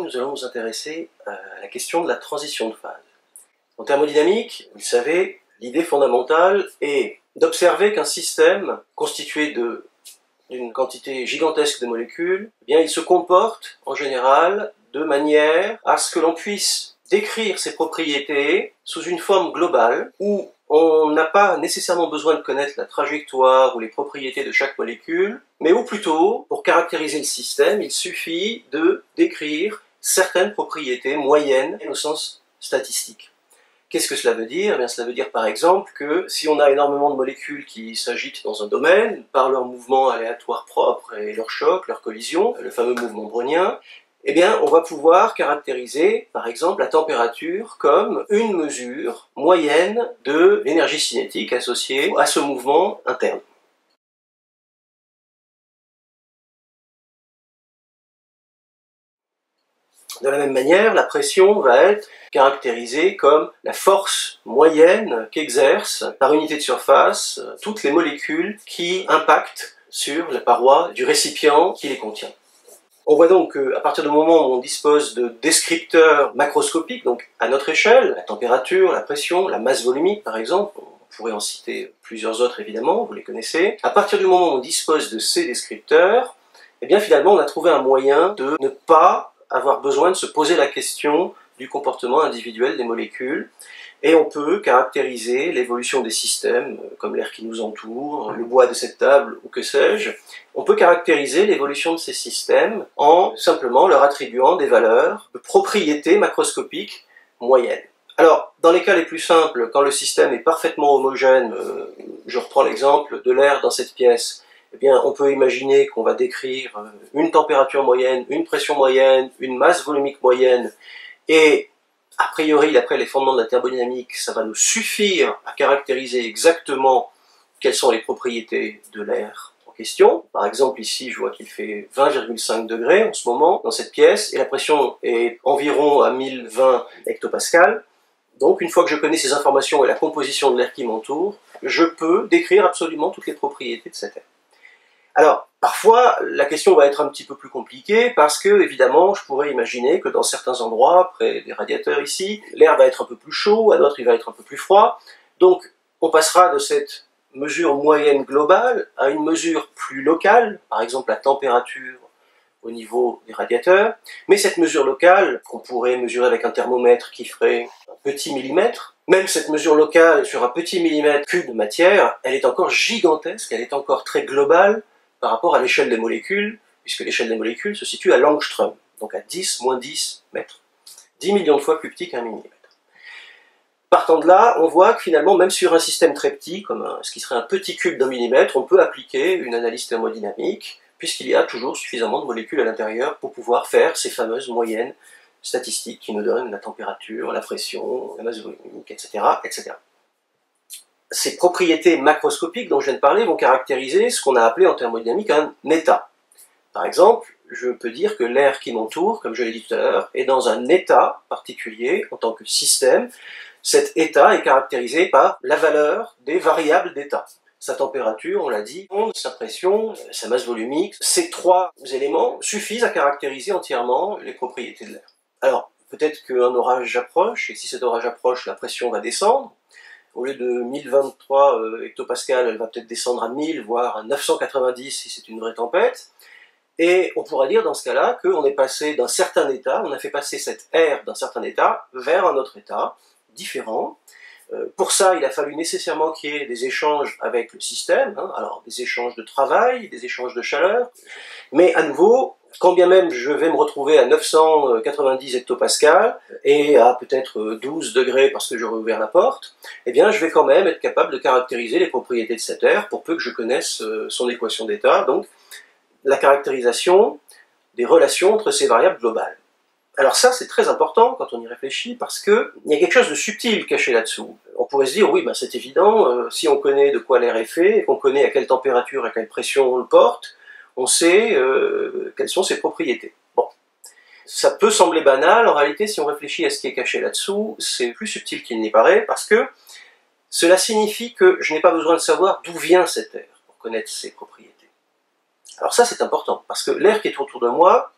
nous allons nous intéresser à la question de la transition de phase. En thermodynamique, vous le savez, l'idée fondamentale est d'observer qu'un système constitué d'une quantité gigantesque de molécules, eh bien, il se comporte en général de manière à ce que l'on puisse décrire ses propriétés sous une forme globale où on n'a pas nécessairement besoin de connaître la trajectoire ou les propriétés de chaque molécule, mais où plutôt, pour caractériser le système, il suffit de décrire certaines propriétés moyennes au sens statistique. Qu'est-ce que cela veut dire? Eh bien, cela veut dire par exemple que si on a énormément de molécules qui s'agitent dans un domaine, par leur mouvement aléatoire propre et leur choc, leur collision, le fameux mouvement brownien, eh bien, on va pouvoir caractériser, par exemple, la température comme une mesure moyenne de l'énergie cinétique associée à ce mouvement interne. De la même manière, la pression va être caractérisée comme la force moyenne qu'exercent par unité de surface toutes les molécules qui impactent sur la paroi du récipient qui les contient. On voit donc qu'à partir du moment où on dispose de descripteurs macroscopiques, donc à notre échelle, la température, la pression, la masse volumique par exemple, on pourrait en citer plusieurs autres évidemment, vous les connaissez, à partir du moment où on dispose de ces descripteurs, eh bien finalement on a trouvé un moyen de ne pas avoir besoin de se poser la question du comportement individuel des molécules, et on peut caractériser l'évolution des systèmes, comme l'air qui nous entoure, le bois de cette table, ou que sais-je. On peut caractériser l'évolution de ces systèmes en simplement leur attribuant des valeurs de propriétés macroscopiques moyennes. Alors, dans les cas les plus simples, quand le système est parfaitement homogène, je reprends l'exemple de l'air dans cette pièce, eh bien, on peut imaginer qu'on va décrire une température moyenne, une pression moyenne, une masse volumique moyenne, et a priori, d'après les fondements de la thermodynamique, ça va nous suffire à caractériser exactement quelles sont les propriétés de l'air en question. Par exemple, ici, je vois qu'il fait 20,5 degrés en ce moment dans cette pièce, et la pression est environ à 1020 hectopascales. Donc, une fois que je connais ces informations et la composition de l'air qui m'entoure, je peux décrire absolument toutes les propriétés de cet air. Alors, parfois, la question va être un petit peu plus compliquée parce que, évidemment, je pourrais imaginer que dans certains endroits, près des radiateurs ici, l'air va être un peu plus chaud, à d'autres il va être un peu plus froid. Donc, on passera de cette mesure moyenne globale à une mesure plus locale, par exemple la température au niveau des radiateurs. Mais cette mesure locale, qu'on pourrait mesurer avec un thermomètre qui ferait un petit millimètre, même cette mesure locale sur un petit millimètre cube de matière, elle est encore gigantesque, elle est encore très globale, par rapport à l'échelle des molécules, puisque l'échelle des molécules se situe à l'angstrom, donc à 10 moins 10 mètres. 10 millions de fois plus petit qu'un millimètre. Partant de là, on voit que finalement, même sur un système très petit, comme ce qui serait un petit cube d'un millimètre, on peut appliquer une analyse thermodynamique, puisqu'il y a toujours suffisamment de molécules à l'intérieur pour pouvoir faire ces fameuses moyennes statistiques qui nous donnent la température, la pression, la masse volumique, etc., etc. Ces propriétés macroscopiques dont je viens de parler vont caractériser ce qu'on a appelé en thermodynamique un état. Par exemple, je peux dire que l'air qui m'entoure, comme je l'ai dit tout à l'heure, est dans un état particulier en tant que système. Cet état est caractérisé par la valeur des variables d'état. Sa température, on l'a dit, sa pression, sa masse volumique. Ces trois éléments suffisent à caractériser entièrement les propriétés de l'air. Alors, peut-être qu'un orage approche, et si cet orage approche, la pression va descendre. Au lieu de 1023 hectopascales, elle va peut-être descendre à 1000, voire à 990 si c'est une vraie tempête. Et on pourra dire dans ce cas-là qu'on est passé d'un certain état, on a fait passer cet air d'un certain état vers un autre état, différent. Pour ça, il a fallu nécessairement qu'il y ait des échanges avec le système, alors des échanges de travail, des échanges de chaleur, mais à nouveau, quand bien même je vais me retrouver à 990 hectopascales et à peut-être 12 degrés parce que j'aurai ouvert la porte, eh bien je vais quand même être capable de caractériser les propriétés de cet air pour peu que je connaisse son équation d'état, donc la caractérisation des relations entre ces variables globales. Alors ça, c'est très important quand on y réfléchit, parce qu'il y a quelque chose de subtil caché là-dessous. On pourrait se dire, oui, ben c'est évident, si on connaît de quoi l'air est fait, et qu'on connaît à quelle température, à quelle pression on le porte, on sait quelles sont ses propriétés. Bon, ça peut sembler banal, en réalité, si on réfléchit à ce qui est caché là-dessous, c'est plus subtil qu'il n'y paraît, parce que cela signifie que je n'ai pas besoin de savoir d'où vient cet air, pour connaître ses propriétés. Alors ça, c'est important, parce que l'air qui est autour de moi,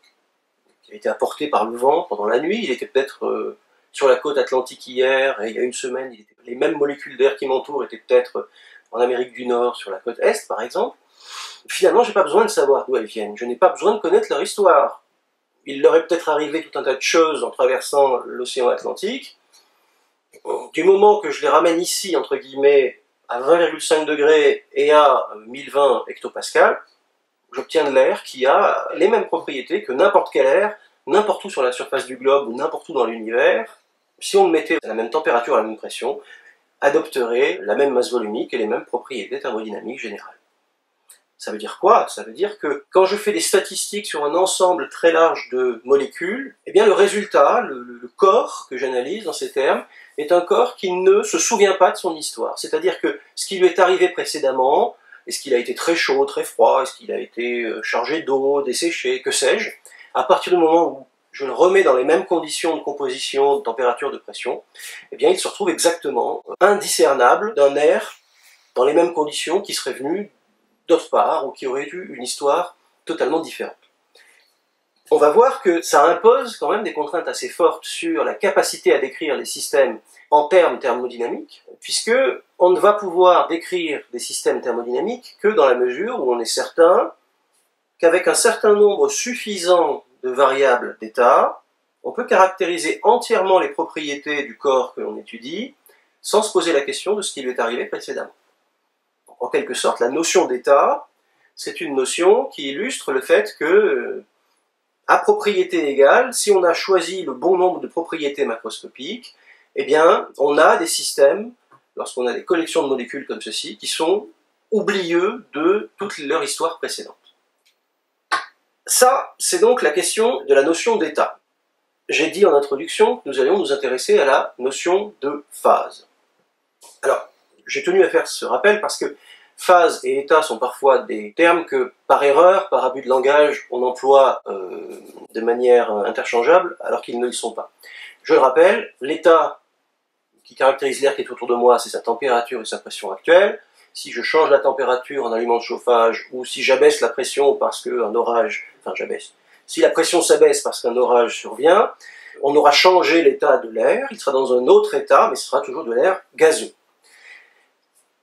qui a été apporté par le vent pendant la nuit. Il était peut-être sur la côte atlantique hier, et il y a une semaine, les mêmes molécules d'air qui m'entourent étaient peut-être en Amérique du Nord, sur la côte Est, par exemple. Finalement, je n'ai pas besoin de savoir d'où elles viennent. Je n'ai pas besoin de connaître leur histoire. Il leur est peut-être arrivé tout un tas de choses en traversant l'océan Atlantique. Du moment que je les ramène ici, entre guillemets, à 20,5 degrés et à 1020 hectopascales, j'obtiens de l'air qui a les mêmes propriétés que n'importe quel air, n'importe où sur la surface du globe ou n'importe où dans l'univers. Si on le mettait à la même température, à la même pression, adopterait la même masse volumique et les mêmes propriétés thermodynamiques générales. Ça veut dire quoi? Ça veut dire que quand je fais des statistiques sur un ensemble très large de molécules, eh bien le résultat, le corps que j'analyse dans ces termes, est un corps qui ne se souvient pas de son histoire. C'est-à-dire que ce qui lui est arrivé précédemment, est-ce qu'il a été très chaud, très froid, est-ce qu'il a été chargé d'eau, desséché, que sais-je, à partir du moment où je le remets dans les mêmes conditions de composition, de température, de pression, eh bien il se retrouve exactement indiscernable d'un air dans les mêmes conditions qui serait venu d'autre part, ou qui aurait eu une histoire totalement différente. On va voir que ça impose quand même des contraintes assez fortes sur la capacité à décrire les systèmes en termes thermodynamiques, puisque on ne va pouvoir décrire des systèmes thermodynamiques que dans la mesure où on est certain qu'avec un certain nombre suffisant de variables d'état, on peut caractériser entièrement les propriétés du corps que l'on étudie, sans se poser la question de ce qui lui est arrivé précédemment. En quelque sorte, la notion d'état, c'est une notion qui illustre le fait que, à propriété égale, si on a choisi le bon nombre de propriétés macroscopiques, eh bien, on a des systèmes, lorsqu'on a des collections de molécules comme ceci, qui sont oublieux de toute leur histoire précédente. Ça, c'est donc la question de la notion d'état. J'ai dit en introduction que nous allions nous intéresser à la notion de phase. Alors, j'ai tenu à faire ce rappel parce que phase et état sont parfois des termes que, par erreur, par abus de langage, on emploie de manière interchangeable, alors qu'ils ne le sont pas. Je le rappelle, l'état qui caractérise l'air qui est autour de moi, c'est sa température et sa pression actuelle. Si je change la température en allumant le chauffage, ou si j'abaisse la pression parce qu'un orage... Enfin, j'abaisse. Si la pression s'abaisse parce qu'un orage survient, on aura changé l'état de l'air, il sera dans un autre état, mais ce sera toujours de l'air gazeux.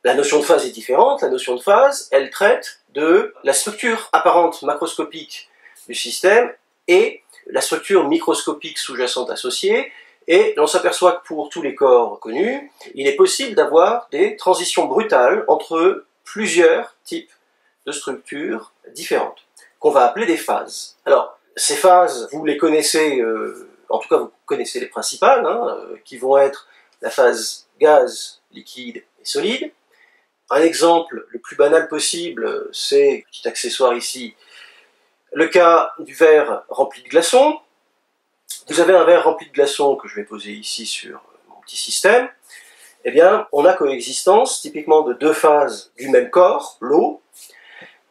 La notion de phase est différente. La notion de phase, elle traite de la structure apparente macroscopique du système et la structure microscopique sous-jacente associée. Et l'on s'aperçoit que pour tous les corps connus, il est possible d'avoir des transitions brutales entre plusieurs types de structures différentes, qu'on va appeler des phases. Alors, ces phases, vous les connaissez, en tout cas vous connaissez les principales, qui vont être la phase gaz, liquide et solide. Un exemple le plus banal possible, c'est, petit accessoire ici, le cas du verre rempli de glaçons. Vous avez un verre rempli de glaçons que je vais poser ici sur mon petit système. Eh bien, on a coexistence typiquement de deux phases du même corps, l'eau,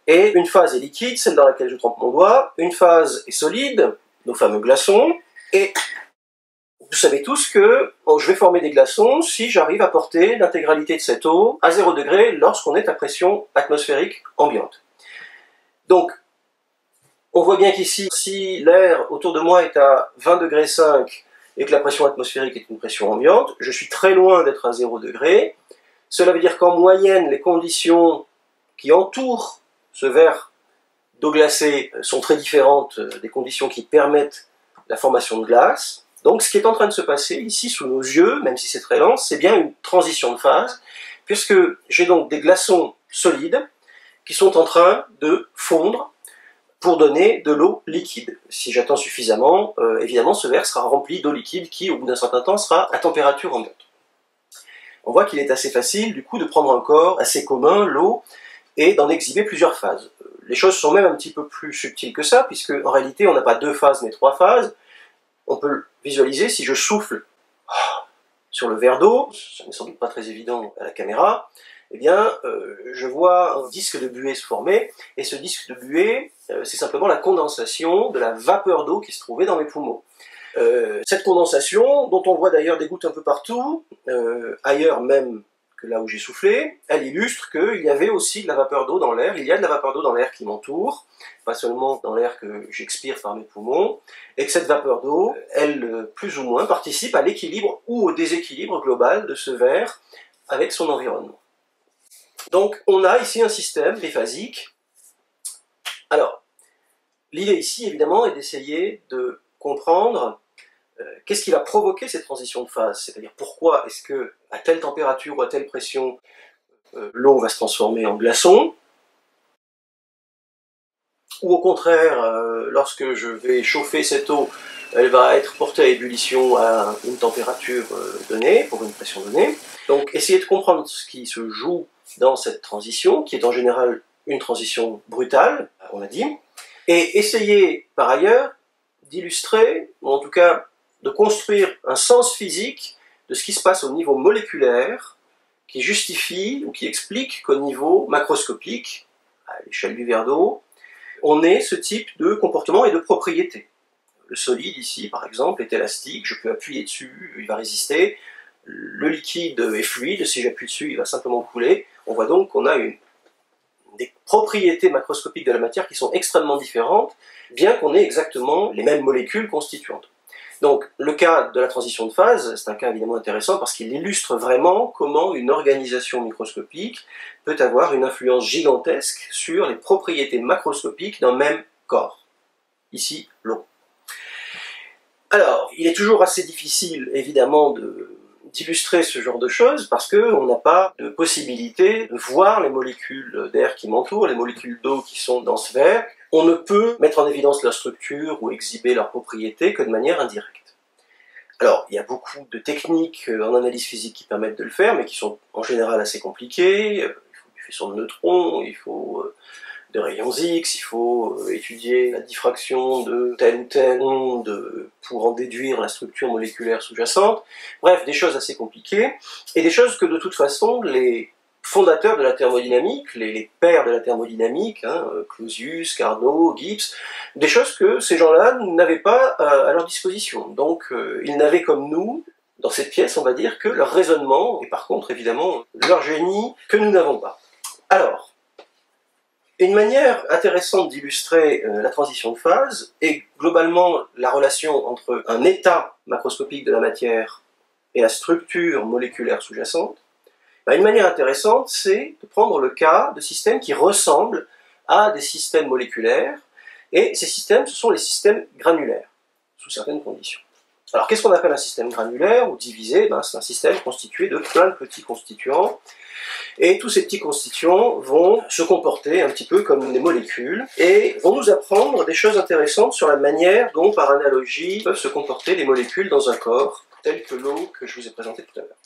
et une phase est liquide, celle dans laquelle je trempe mon doigt, une phase est solide, nos fameux glaçons, et vous savez tous que je vais former des glaçons si j'arrive à porter l'intégralité de cette eau à 0 degré lorsqu'on est à pression atmosphérique ambiante. Donc, on voit bien qu'ici, si l'air autour de moi est à 20 degrés 5 et que la pression atmosphérique est une pression ambiante, je suis très loin d'être à 0 degré. Cela veut dire qu'en moyenne, les conditions qui entourent ce verre d'eau glacée sont très différentes des conditions qui permettent la formation de glace. Donc ce qui est en train de se passer ici sous nos yeux, même si c'est très lent, c'est bien une transition de phase, puisque j'ai donc des glaçons solides qui sont en train de fondre pour donner de l'eau liquide. Si j'attends suffisamment, évidemment ce verre sera rempli d'eau liquide qui, au bout d'un certain temps, sera à température ambiante. On voit qu'il est assez facile, du coup, de prendre un corps assez commun, l'eau, et d'en exhiber plusieurs phases. Les choses sont même un petit peu plus subtiles que ça, puisque en réalité on n'a pas 2 phases mais 3 phases. On peut le visualiser si je souffle sur le verre d'eau, ce n'est sans doute pas très évident à la caméra, eh bien je vois un disque de buée se former, et ce disque de buée, c'est simplement la condensation de la vapeur d'eau qui se trouvait dans mes poumons. Cette condensation, dont on voit d'ailleurs des gouttes un peu partout, ailleurs même que là où j'ai soufflé, elle illustre qu'il y avait aussi de la vapeur d'eau dans l'air, il y a de la vapeur d'eau dans l'air qui m'entoure, pas seulement dans l'air que j'expire par mes poumons, et que cette vapeur d'eau, elle, plus ou moins, participe à l'équilibre ou au déséquilibre global de ce verre avec son environnement. Donc on a ici un système biphasique. Alors, l'idée ici, évidemment, est d'essayer de comprendre qu'est-ce qui va provoquer cette transition de phase, c'est-à-dire pourquoi est-ce que à telle température ou à telle pression, l'eau va se transformer en glaçon, ou au contraire, lorsque je vais chauffer cette eau, elle va être portée à ébullition à une température donnée, pour une pression donnée. Donc essayer de comprendre ce qui se joue dans cette transition, qui est en général une transition brutale, on l'a dit, et essayer par ailleurs d'illustrer, ou en tout cas de construire un sens physique de ce qui se passe au niveau moléculaire, qui justifie ou qui explique qu'au niveau macroscopique, à l'échelle du verre d'eau, on ait ce type de comportement et de propriété. Le solide ici, par exemple, est élastique, je peux appuyer dessus, il va résister. Le liquide est fluide, si j'appuie dessus, il va simplement couler. On voit donc qu'on a des propriétés macroscopiques de la matière qui sont extrêmement différentes, bien qu'on ait exactement les mêmes molécules constituantes. Donc le cas de la transition de phase, c'est un cas évidemment intéressant parce qu'il illustre vraiment comment une organisation microscopique peut avoir une influence gigantesque sur les propriétés macroscopiques d'un même corps. Ici, l'eau. Alors, il est toujours assez difficile, évidemment, d'illustrer ce genre de choses parce qu'on n'a pas de possibilité de voir les molécules d'air qui m'entourent, les molécules d'eau qui sont dans ce verre. On ne peut mettre en évidence leur structure ou exhiber leurs propriétés que de manière indirecte. Alors, il y a beaucoup de techniques en analyse physique qui permettent de le faire, mais qui sont en général assez compliquées. Il faut du faisceau de neutrons, il faut de rayons X, il faut étudier la diffraction de telle ou telle onde pour en déduire la structure moléculaire sous-jacente. Bref, des choses assez compliquées, et des choses que de toute façon, les fondateurs de la thermodynamique, les pères de la thermodynamique, Clausius, Carnot, Gibbs, des choses que ces gens-là n'avaient pas à leur disposition. Donc ils n'avaient comme nous, dans cette pièce, on va dire, que leur raisonnement, et par contre, évidemment, leur génie, que nous n'avons pas. Alors, une manière intéressante d'illustrer la transition de phase est globalement la relation entre un état macroscopique de la matière et la structure moléculaire sous-jacente. Une manière intéressante, c'est de prendre le cas de systèmes qui ressemblent à des systèmes moléculaires, et ces systèmes, ce sont les systèmes granulaires, sous certaines conditions. Alors, qu'est-ce qu'on appelle un système granulaire ou divisé? C'est un système constitué de plein de petits constituants, et tous ces petits constituants vont se comporter un petit peu comme des molécules, et vont nous apprendre des choses intéressantes sur la manière dont, par analogie, peuvent se comporter les molécules dans un corps, tel que l'eau que je vous ai présentée tout à l'heure.